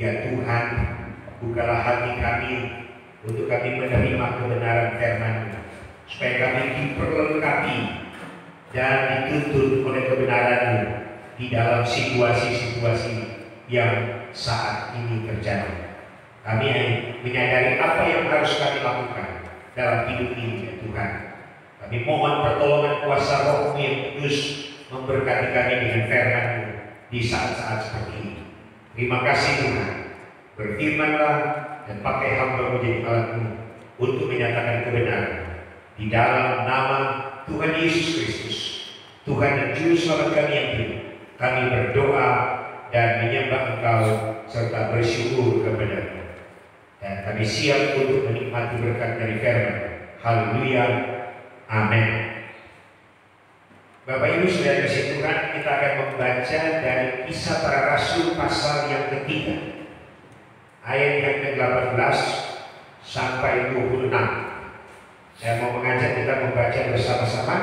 Ya Tuhan, bukalah hati kami untuk kami menerima kebenaran firman-Mu, supaya kami diperlengkapi dan dituntun oleh kebenaran-Mu di dalam situasi-situasi yang saat ini terjadi. Kami menyadari apa yang harus kami lakukan dalam hidup ini, ya Tuhan. Kami mohon pertolongan kuasa Roh-Mu yang kudus memberkati kami dengan firman-Mu di saat-saat seperti ini. Terima kasih Tuhan. Berfirmanlah dan pakai hamba menjadi alat-Mu untuk menyatakan kebenaran. Di dalam nama Tuhan Yesus Kristus, Tuhan dan Juru Selamat kami yang hidup, kami berdoa dan menyembah Engkau serta bersyukur kepada-Mu. Dan kami siap untuk menikmati berkat dari firman. Haleluya. Amin. Bapak Ibu Saudara kasih Tuhan, kita akan membaca dari Kisah Para Rasul pasal yang ketiga, ayat yang ke-18 sampai 26. Saya mau mengajak kita membaca bersama-sama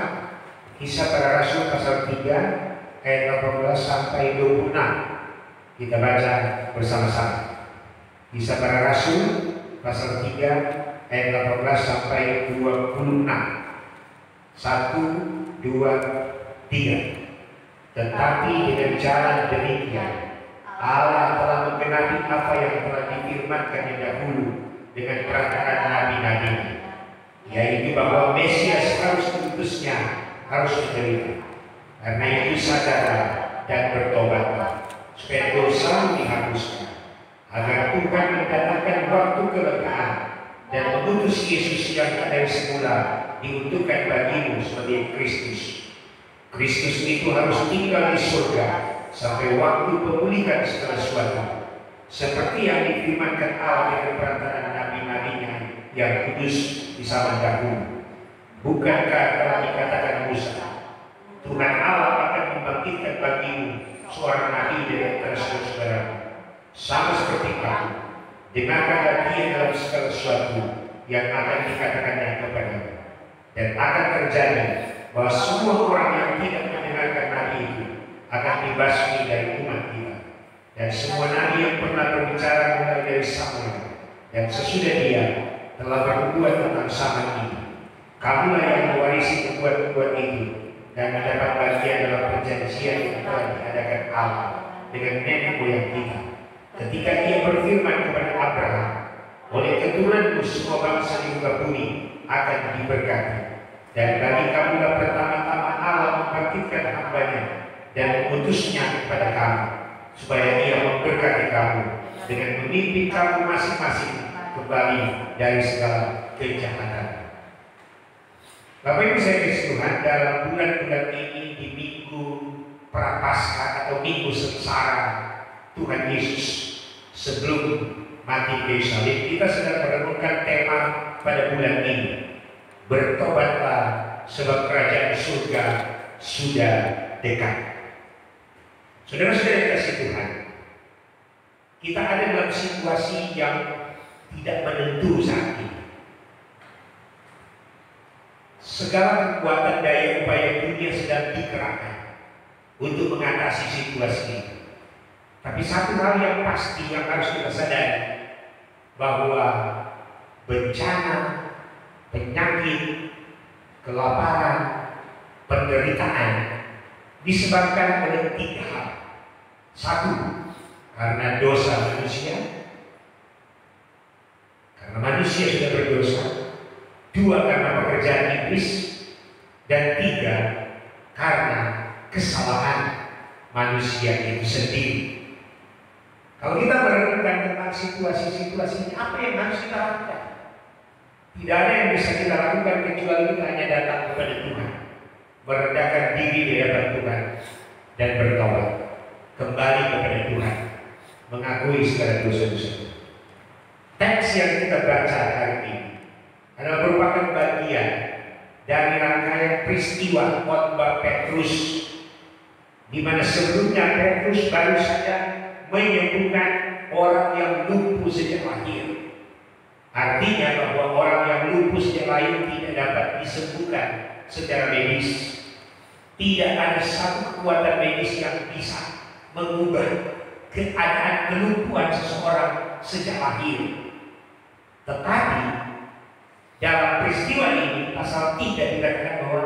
Kisah Para Rasul pasal 3 ayat 18 sampai 26. Kita baca bersama-sama. Kisah Para Rasul pasal 3 ayat 18 sampai 26. 1, 2, 3. Tetapi dengan jalan demikian Allah telah menggenapi apa yang telah difirmankannya dahulu dengan perkataan nabi-nabinya, yaitu bahwa Mesias harus diutusnya, harus menderita. Karena itu sadarlah dan bertobatlah, supaya dosa dihapuskan, agar Tuhan mendatangkan waktu kelegaan dan mengutus Yesus yang dari semula diuntukkan bagimu sebagai Kristus. Kristus itu harus tinggal di surga sampai waktu pemulihan segala sesuatu, seperti yang difirmankan Allah dengan perantaraan nabi-nabinya yang kudus di zaman dahulu. Bukankah telah dikatakan Musa, Tuhan Allah akan membangkitkan bagimu seorang nabi dari antara saudara-saudaramu, sama seperti kamu. Dengarkanlah dia dalam segala sesuatu yang akan dikatakannya kepadamu. Dan akan terjadi bahwa semua orang yang tidak mendengarkan nabi itu akan dibasmi dari umat kita. Dan semua nabi yang pernah berbicara mulai dari Samuel dan sesudah dia telah bernubuat tentang zaman ini. Kamulah yang mewarisi nubuat-nubuat itu dan mendapat bagian dalam perjanjian yang telah diadakan Allah dengan nenek moyang kita, ketika Ia berfirman kepada Abraham, oleh keturunanmu semua bangsa di muka bumi akan diberkati. Dan bagi kamulah pertama-tama Allah membangkitkan hamba-Nya dan mengutusnya kepada kamu, supaya Ia memberkati kamu dengan memimpin kamu masing-masing kembali dari segala kejahatan. Bapak Ibu saya kasih Tuhan, dalam bulan-bulan ini di minggu Prapaskah atau minggu sengsara Tuhan Yesus sebelum mati kayu salib, kita sedang merenungkan tema pada bulan ini, bertobatlah sebab kerajaan surga sudah dekat. Saudara-saudara yang kasih Tuhan, kita ada dalam situasi yang tidak menentu saat ini. Segala kekuatan daya upaya dunia sedang dikerahkan untuk mengatasi situasi ini. Tapi satu hal yang pasti yang harus kita sadari, bahwa bencana, penyakit, kelaparan, penderitaan disebabkan oleh 3 hal. 1, karena dosa manusia, karena manusia sudah berdosa. 2, karena pekerjaan iblis. Dan 3, karena kesalahan manusia itu sendiri. Kalau kita merenungkan tentang situasi-situasi ini, apa yang harus kita lakukan? Tidak ada yang bisa kita lakukan kecuali kita hanya datang kepada Tuhan, merendahkan diri di hadapan Tuhan dan bertobat, kembali kepada Tuhan, mengakui segala dosa-dosa. Teks yang kita baca hari ini adalah merupakan bagian dari rangkaian peristiwa khotbah Petrus, di mana sebelumnya Petrus baru saja menyembuhkan orang yang lumpuh sejak lahir. Artinya bahwa orang yang lumpuh sejak lahir tidak dapat disembuhkan secara medis. Tidak ada satu kekuatan medis yang bisa mengubah keadaan kelumpuhan seseorang sejak lahir. Tetapi dalam peristiwa ini pasal 3 dikatakan bahwa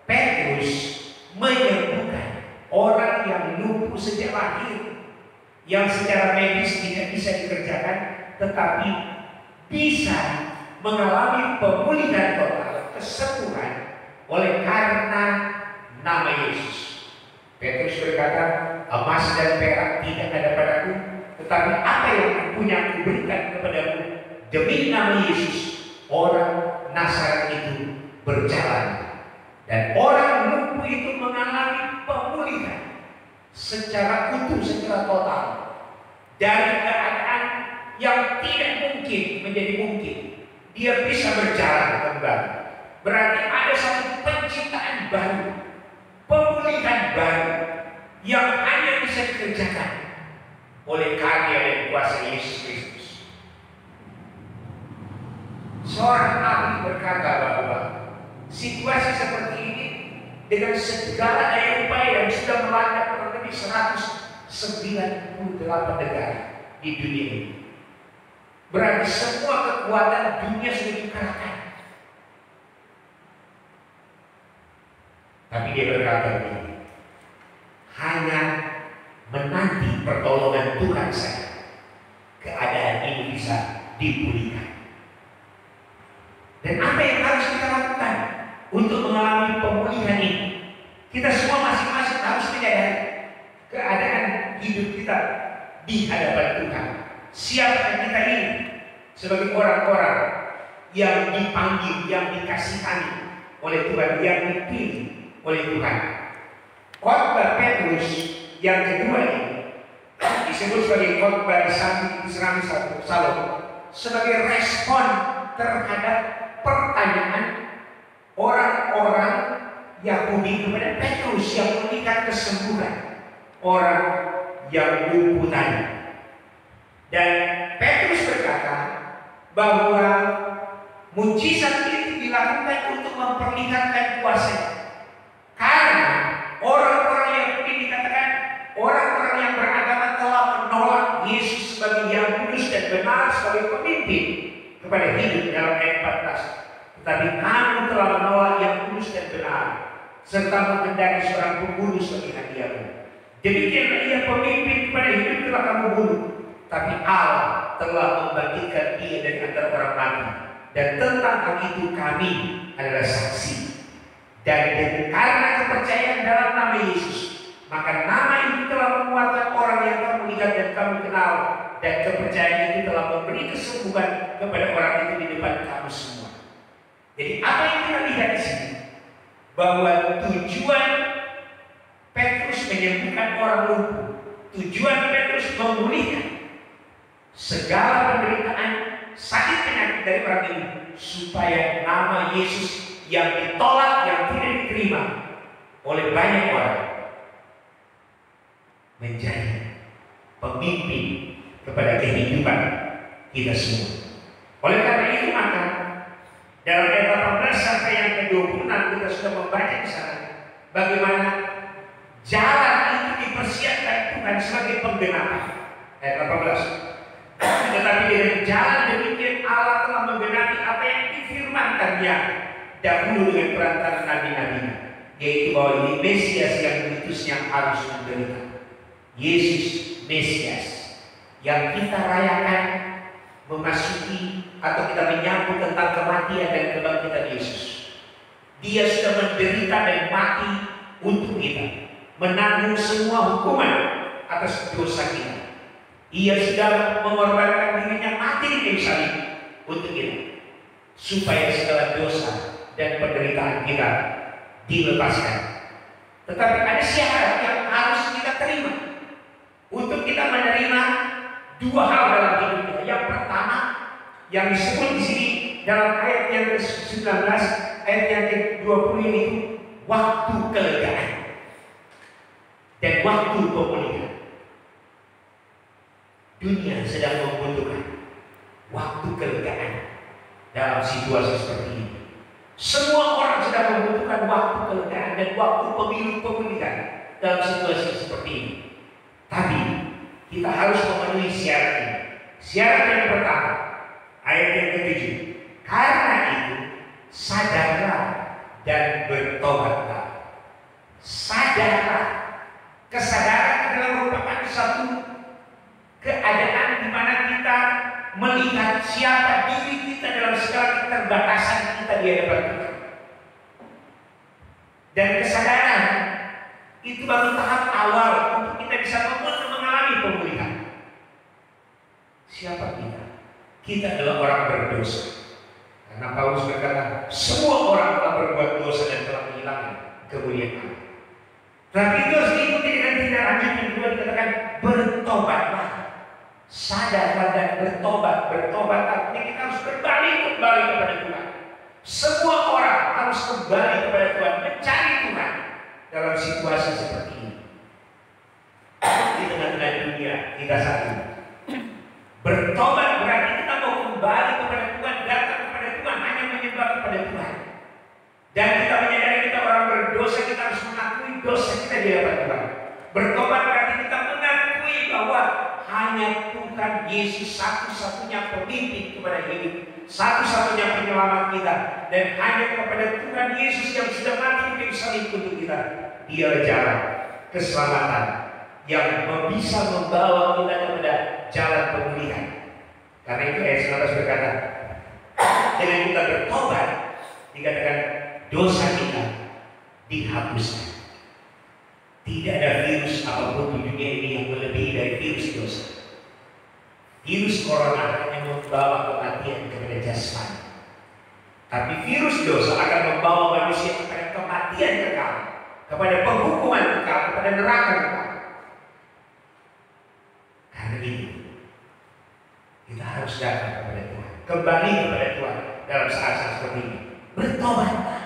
Petrus menyembuhkan orang yang lumpuh sejak lahir, yang secara medis tidak bisa dikerjakan, tetapi bisa mengalami pemulihan total, kesembuhan oleh karena nama Yesus. Petrus berkata, emas dan perak tidak ada padaku, tetapi apa yang aku punya aku berikan kepadamu. Demi nama Yesus, orang Nazaret itu berjalan, dan orang lumpuh itu mengalami pemulihan secara utuh, secara total, dari keadaan yang tidak mungkin menjadi mungkin. Dia bisa berjalan kembali. Berarti ada satu penciptaan baru, pemulihan baru yang hanya bisa dikerjakan oleh karya dan kuasa Yesus Kristus. Seorang ahli berkata bahwa situasi seperti ini dengan segala daya upaya yang sudah melanda kurang lebih 198 negara di dunia ini, berarti semua kekuatan dunia sudah dikerahkan. Tapi dia berkata begini, hanya menanti pertolongan Tuhan saja keadaan ini bisa dipulihkan. Dan apa yang harus kita lakukan untuk mengalami pemulihan ini? Kita semua masing-masing harus menyadari keadaan hidup kita di hadapan Tuhan. Siapa kita ini sebagai orang-orang yang dipanggil, yang dikasihani oleh Tuhan, yang dipilih oleh Tuhan. Khotbah Petrus yang kedua ini disebut sebagai khotbah diserang Salomo sebagai respon terhadap pertanyaan orang-orang Yahudi kepada Petrus yang memberikan kesembuhan orang yang lumpuh tadi. Dan Petrus berkata bahwa mujizat itu dilakukan untuk memperlihatkan kuasa. Karena orang-orang Yahudi dikatakan orang-orang yang beragama telah menolak Yesus sebagai yang kudus dan benar sebagai pemimpin kepada hidup dalam ayat 14. Tetapi kamu telah menolak yang kudus dan benar, serta mengendaki seorang pembunuh sebagai hadiahmu. Demikianlah ia pemimpin kepada hidup telah kamu bunuh, tapi Allah telah membangkitkan dia dari antara orang mati, dan tentang hal itu kami adalah saksi. Dan karena kepercayaan dalam nama Yesus, maka nama itu telah menguatkan orang yang kamu lihat dan kamu kenal, dan kepercayaan itu telah memberi kesembuhan kepada orang itu di depan kamu semua. Jadi apa yang kita lihat di sini, bahwa tujuan Petrus menyembuhkan orang lumpuh, tujuan Petrus memulihkan segala penderitaan, sakit penyakit dari orang ini, supaya nama Yesus yang ditolak, yang tidak diterima oleh banyak orang, menjadi pemimpin kepada kehidupan kita semua. Oleh karena itu maka dalam ayat 18 sampai yang ke-26 kita sudah membaca di sana bagaimana jalan itu dipersiapkan Tuhan sebagai penggenapan. Ayat 18. Tetapi dengan jalan demikian Allah telah menggenapi apa yang difirmankannya dahulu dengan perantara nabi-nabinya, yaitu bahwa ini Mesias yang diutusnya harus menderita. Yesus Mesias yang kita rayakan memasuki atau kita menyambut tentang kematian dan kebangkitan Yesus. Dia sudah menderita dan mati untuk kita, menanggung semua hukuman atas dosa kita. Ia sudah mengorbankan dirinya mati di kayu salib untuk kita, supaya segala dosa dan penderitaan kita dilepaskan. Tetapi ada syarat yang harus kita terima untuk kita menerima dua hal dalam hidup kita. Yang pertama yang disebut di sini dalam ayat yang ke-19, ayat yang ke-20 ini, waktu kelegaan dan waktu pemulihan. Dunia sedang membutuhkan waktu kelegaan dalam situasi seperti ini. Semua orang sedang membutuhkan waktu kelegaan dan waktu pemulihan dalam situasi seperti ini. Tapi kita harus memenuhi syarat ini. Syarat yang pertama, ayat yang ke-7. Karena itu, sadarlah dan bertobatlah. Sadarlah. Kesadaran adalah merupakan satu keadaan di mana kita melihat siapa diri kita dalam segala keterbatasan kita di hadapan Tuhan. Dan kesadaran itu baru tahap awal untuk kita bisa mengalami pemulihan. Siapa kita? Kita adalah orang berdosa. Karena Paulus berkata, semua orang telah berbuat dosa dan telah menghilangkan kemuliaan Allah. Tapi itu harus diikuti dengan tindak lanjut yang kedua, dikatakan bertobatlah. Sadarlah dan bertobat. Bertobat artinya kita harus kembali kepada Tuhan. Semua orang harus kembali kepada Tuhan, mencari Tuhan dalam situasi seperti ini. Di tengah-tengah dunia kita saat ini. Bertobat berarti kita mau kembali kepada Tuhan, datang kepada Tuhan, hanya menyembah kepada Tuhan. Dan kita menyadari kita orang berdosa, kita harus mengakui dosa kita di hadapan Tuhan. Bertobat berarti kita mengakui bahwa hanya Tuhan Yesus satu-satunya pemimpin kepada hidup, satu-satunya penyelamat kita, dan hanya kepada Tuhan Yesus yang sudah mati di kayu salib untuk kita. Dia jalan keselamatan yang bisa membawa kita kepada jalan pemulihan. Karena itu ayat 19 berkata, dengan kita bertobat, dikatakan dosa kita dihapuskan. Tidak ada virus apapun di dunia ini yang melebihi dari virus dosa. Virus corona hanya membawa kematian kepada jasmani, tapi virus dosa akan membawa manusia kepada kematian kekal, kepada penghukuman kekal, kepada neraka kekal. Karena itu kita harus datang kepada Tuhan, kembali kepada Tuhan dalam saat-saat seperti ini. Bertobatlah.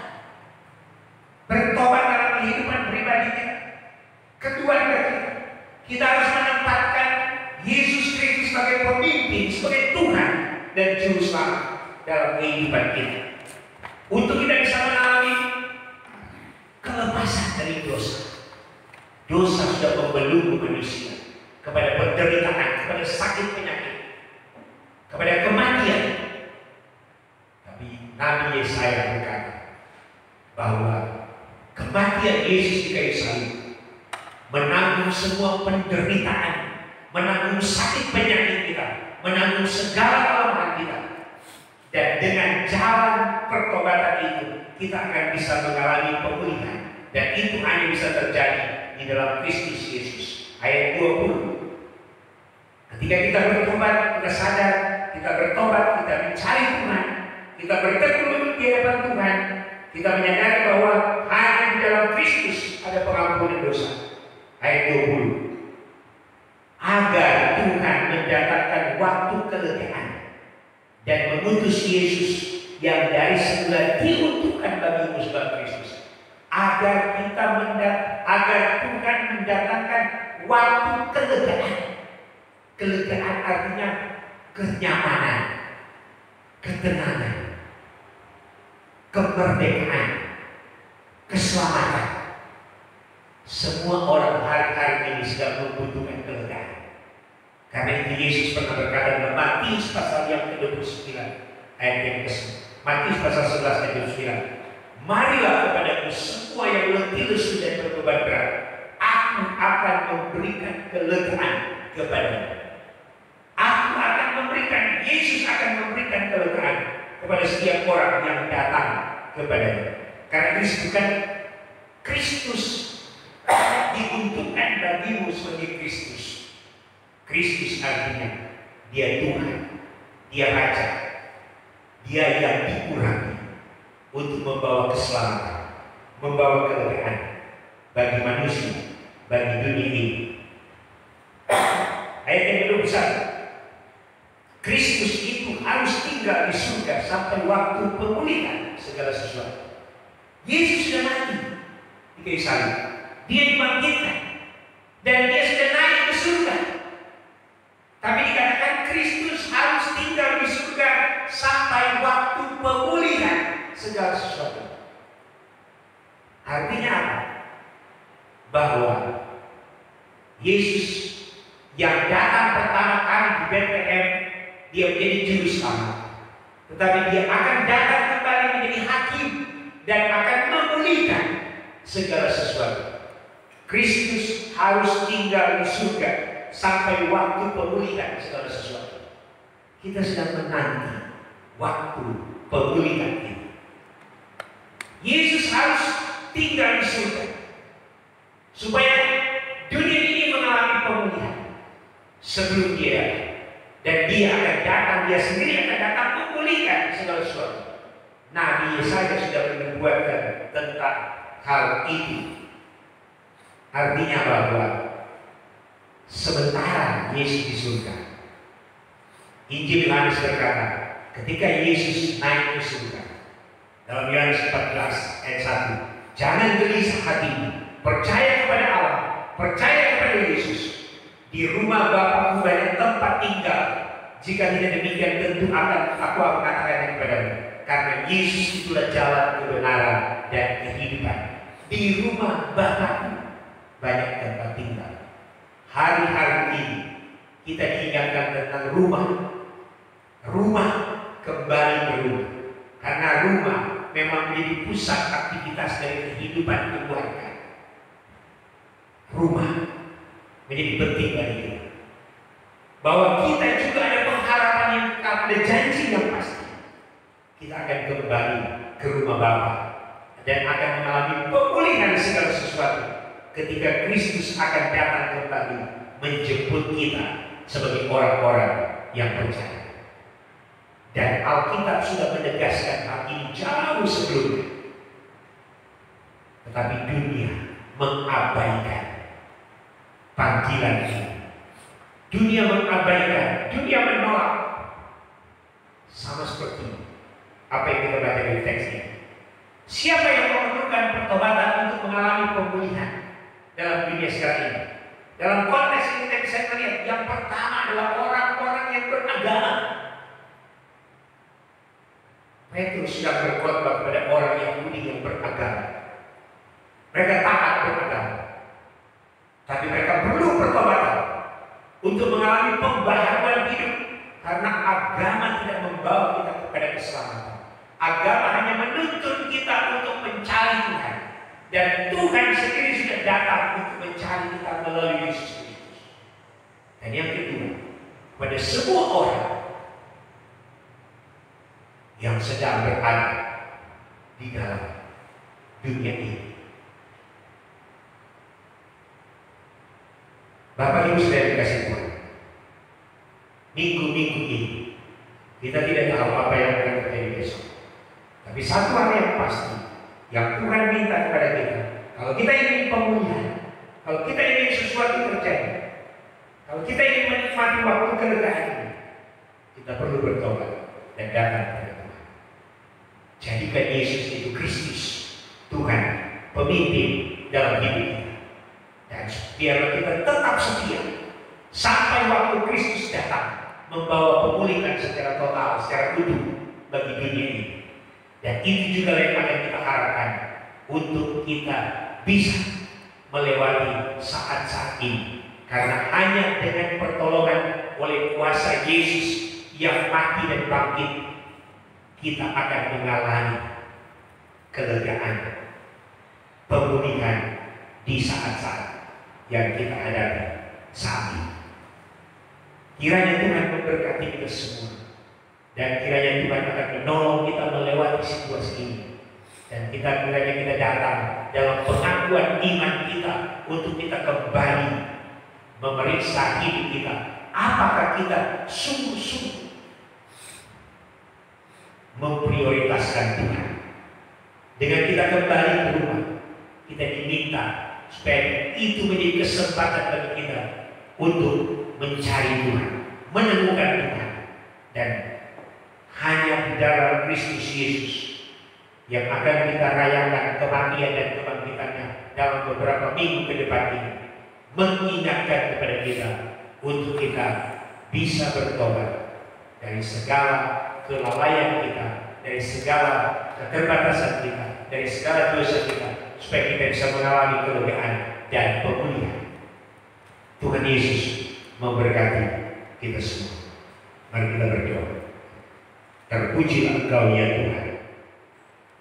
Bertobat dalam kehidupan pribadi kita, keluarga kita. Kita harus menempatkan Yesus Kristus sebagai pemimpin, sebagai Tuhan dan Juru Selamat dalam kehidupan kita. Untuk kita bisa mengalami kelepasan dari dosa. Dosa sudah membelenggu manusia kepada penderitaan, kepada sakit penyakit, kepada kematian. Tapi Nabi Yesaya berkata bahwa kematian Yesus di kayu salib menanggung semua penderitaan, menanggung sakit penyakit kita, menanggung segala kelemahan kita. Dan dengan jalan pertobatan itu kita akan bisa mengalami pemulihan. Dan itu hanya bisa terjadi di dalam Kristus Yesus. Ayat 20. Ketika kita bertobat, kita sadar, kita bertobat, kita mencari Tuhan, kita bertekun di hadapan Tuhan, kita menyadari bahwa hanya di dalam Kristus ada pengampunan dosa. Ayat 20. Agar Tuhan mendatangkan waktu kelegaan dan mengutus Yesus yang dari semula diuntukkan bagi umat Kristus. Agar Tuhan mendatangkan waktu kelegaan. Kelegaan artinya kenyamanan, ketenangan, kemerdekaan, keselamatan. Semua orang hari-hari ini sedang membutuhkan kelegaan. Karena itu Yesus pernah berkata dalam Matius pasal yang ke-29 ayat yang ke-9. Matius pasal 11 ayat 29. Marilah kepadaku semua yang letih lesu dan berbeban berat, aku akan memberikan kelegaan kepadamu. Aku akan memberikan, Yesus akan memberikan kelegaan kepada setiap orang yang datang kepadanya. Karena disebutkan Kristus diuntukkan bagimu sebagai Kristus. Kristus artinya dia Tuhan, dia Raja, dia yang dikurangi untuk membawa keselamatan, membawa kelegaan bagi manusia, bagi dunia ini. Ayat yang ke-21. Kristus itu harus tinggal di surga sampai waktu pemulihan segala sesuatu. Yesus sudah mati di kayu salib. Dia dibangkitkan dan dia sudah naik ke surga. Tapi dikatakan Kristus harus tinggal di surga sampai waktu pemulihan segala sesuatu. Artinya apa? Bahwa Yesus yang Bethlehem dia menjadi juru selamat, tetapi dia akan datang kembali menjadi hakim dan akan memulihkan segala sesuatu. Kristus harus tinggal di surga sampai waktu pemulihan segala sesuatu. Kita sedang menanti waktu pemulihan ini. Yesus harus tinggal di surga supaya dunia ini mengalami pemulihan sebelum dia datang. Dan dia akan datang, dia sendiri akan datang memulihkan segala sesuatu. Nabi Yesaya sudah menubuatkan tentang hal ini. Artinya bahwa sementara Yesus di surga, Injil Yohanes berkata, ketika Yesus naik ke surga, dalam Yohanes 14 ayat 1, jangan gelisah hatimu, percaya kepada Allah, percaya kepada Yesus. Di rumah Bapakku banyak tempat tinggal. Jika tidak demikian, tentu aku akan mengatakannya kepadamu. Karena Yesus itulah jalan kebenaran dan kehidupan. Di rumah Bapakku banyak tempat tinggal. Hari-hari ini kita diingatkan tentang rumah. Rumah, kembali ke rumah. Karena rumah memang menjadi pusat aktivitas dari kehidupan keluarga. Rumah menjadi penting bagi kita. Bahwa kita juga ada pengharapan yang kekal, ada janji yang pasti. Kita akan kembali ke rumah Bapa dan akan mengalami pemulihan segala sesuatu ketika Kristus akan datang kembali menjemput kita sebagai orang-orang yang percaya. Dan Alkitab sudah menegaskan hal ini jauh sebelumnya. Tetapi dunia mengabaikan panggilan ini. Dunia mengabaikan, dunia menolak. Sama seperti apa yang kita baca dari teks ini. Siapa yang memerlukan pertobatan untuk mengalami pemulihan dalam dunia sekarang ini? Dalam konteks ini kita bisa melihat yang pertama adalah orang-orang yang beragama. Petrus sedang berkhotbah kepada orang Yahudi yang beragama. Mereka taat beragama, tapi mereka perlu pertobatan untuk mengalami pembaharuan hidup, karena agama tidak membawa kita kepada keselamatan. Agama hanya menuntun kita untuk mencari Tuhan, dan Tuhan sendiri sudah datang untuk mencari kita melalui Yesus Kristus. Dan yang kedua, pada semua orang yang sedang berada di dalam dunia ini. Bapak Ibu sudah dikasih Tuhan, minggu-minggu ini kita tidak tahu apa yang akan terjadi besok. Tapi satu hal yang pasti yang Tuhan minta kepada kita, kalau kita ingin pemulihan, kalau kita ingin sesuatu terjadi, kalau kita ingin menikmati waktu kelegaan ini, kita perlu bertobat dan datang kepada Tuhan. Jadikan Yesus itu Kristus, Tuhan, pemimpin dalam hidup kita. Dan biarlah kita tetap setia sampai waktu Kristus datang membawa pemulihan secara total, secara utuh bagi dunia ini. Dan itu juga yang akan kita harapkan untuk kita bisa melewati saat-saat ini. Karena hanya dengan pertolongan oleh kuasa Yesus yang mati dan bangkit, kita akan mengalami kelegaan, pemulihan di saat-saat yang kita hadapi saat ini. Kiranya Tuhan memberkati kita semua, dan kiranya Tuhan akan menolong kita melewati situasi ini, dan kiranya kita datang dalam pengakuan iman kita untuk kita kembali memeriksa hidup kita. Apakah kita sungguh-sungguh memprioritaskan Tuhan? Dengan kita kembali ke rumah, kita diminta supaya itu menjadi kesempatan bagi kita untuk mencari Tuhan, menemukan Tuhan, dan hanya di dalam Kristus Yesus yang akan kita rayakan kematian dan kebangkitannya dalam beberapa minggu ke depan ini, mengingatkan kepada kita untuk kita bisa bertobat dari segala kelalaian kita, dari segala keterbatasan kita, dari segala dosa kita, supaya kita bisa mengalami kelegaan dan pemulihan. Tuhan Yesus memberkati kita semua. Mari kita berdoa. Terpujilah Engkau ya Tuhan,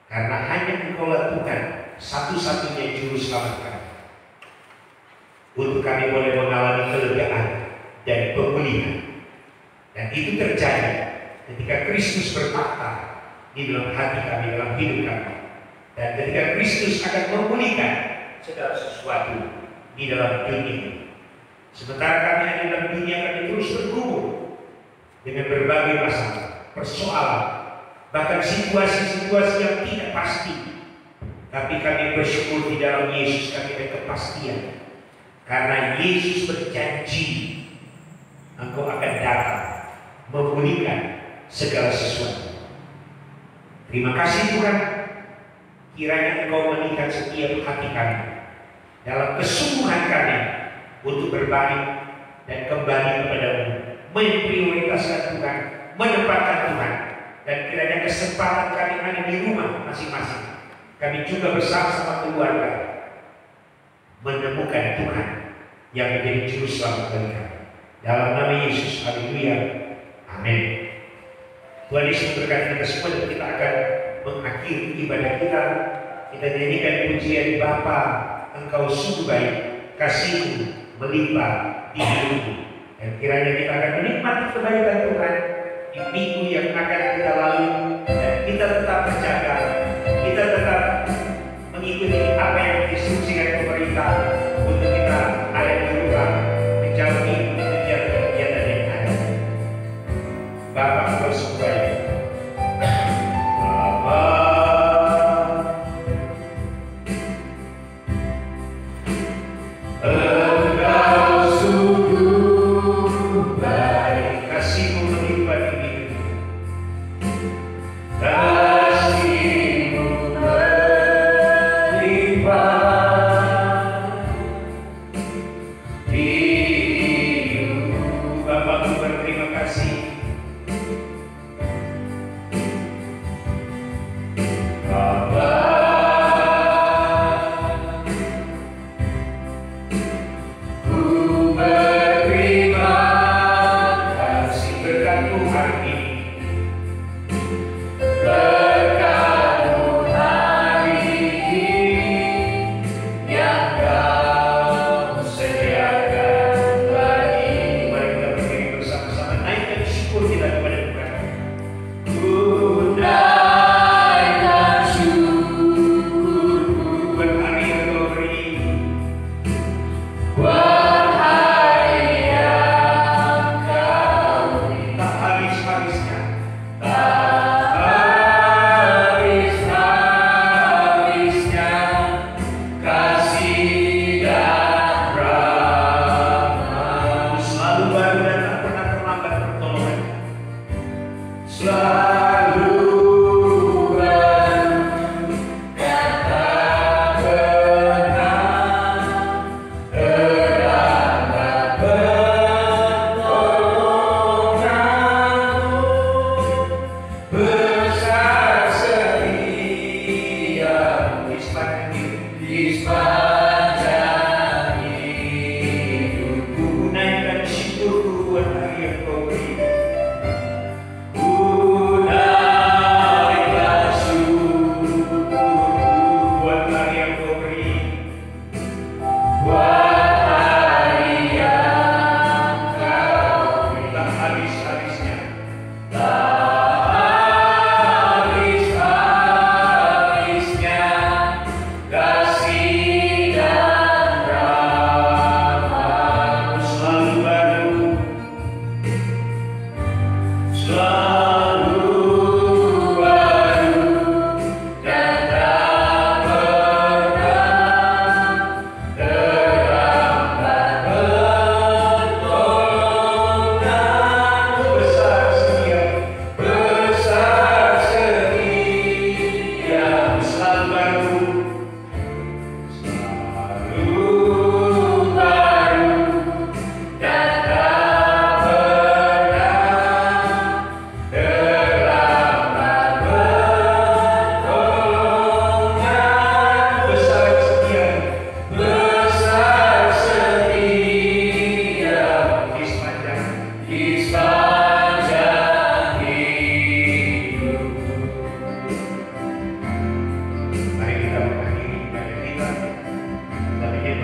karena hanya Engkaulah Tuhan, satu-satunya juru selamat kami. Untuk kami boleh mengalami kelegaan dan pemulihan. Dan itu terjadi ketika Kristus bertakhta di dalam hati kami, dalam hidup kami. Dan ketika Kristus akan memulihkan segala sesuatu di dalam dunia. Sementara kami ada dalam dunia, kami terus bergumul dengan berbagai masalah, persoalan, bahkan situasi-situasi yang tidak pasti. Tapi kami bersyukur di dalam Yesus kami ada kepastian. Karena Yesus berjanji Engkau akan datang memulihkan segala sesuatu. Terima kasih Tuhan. Kiranya Engkau meningkat setiap hati kami dalam kesungguhan kami untuk berbalik dan kembali kepadamu, memprioritaskan Tuhan, menempatkan Tuhan. Dan kiranya kesempatan kami ada di rumah masing-masing, kami juga bersama-sama keluarga menemukan Tuhan yang menjadi juru selamat bagi kami. Dalam nama Yesus, haleluya, amin. Tuhan Yesus memberkati kita semua, dan kita akan mengakhiri ibadah kita. Kita nyanyikan pujian Bapa, Engkau sungguh baik, kasih-Mu melimpah di hidupku. Dan kiranya kita akan menikmati kebaikan Tuhan di minggu yang akan kita lalui, dan kita tetap berjaga, kita tetap mengikuti apa yang diinstruksikan pemerintah untuk kita ada di rumah, menjauhi kegiatan-kegiatan yang ada. Bapa, Engkau sungguh baik.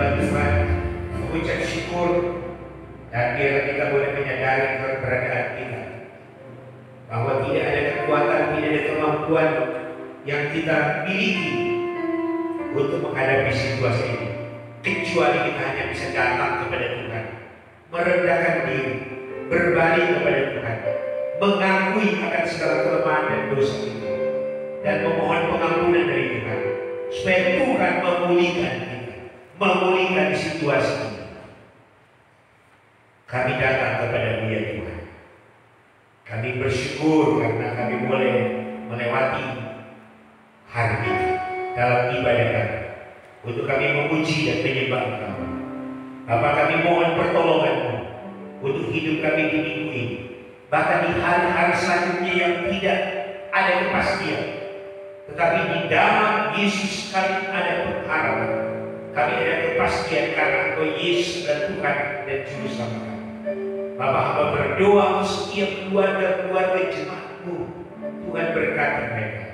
menyembah Tuhan, mengucap syukur, dan biarlah kita boleh menyadari keberadaan kita, bahwa tidak ada kekuatan, tidak ada kemampuan yang kita miliki untuk menghadapi situasi ini, kecuali kita hanya bisa datang kepada Tuhan, merendahkan diri, berbalik kepada Tuhan, mengakui akan segala kelemahan dan dosa kita, dan memohon pengampunan dari Tuhan, supaya Tuhan memulihkan kita, memulihkan situasi ini. Kami datang kepada Dia Tuhan. Kami bersyukur karena kami boleh melewati hari ini dalam ibadah kami, untuk kami memuji dan menyembah Engkau. Bapa, kami mohon pertolongan-Mu untuk hidup kami di minggu ini, bahkan di hari-hari selanjutnya yang tidak ada kepastian. Tetapi di dalam Yesus kami ada pengharapan, kami ada kepastian karena Engkau Yesus dan Tuhan dan Juru Selamat kami. Bapak, hamba berdoa untuk setiap keluarga-keluarga jemaat-Mu, Tuhan berkati mereka.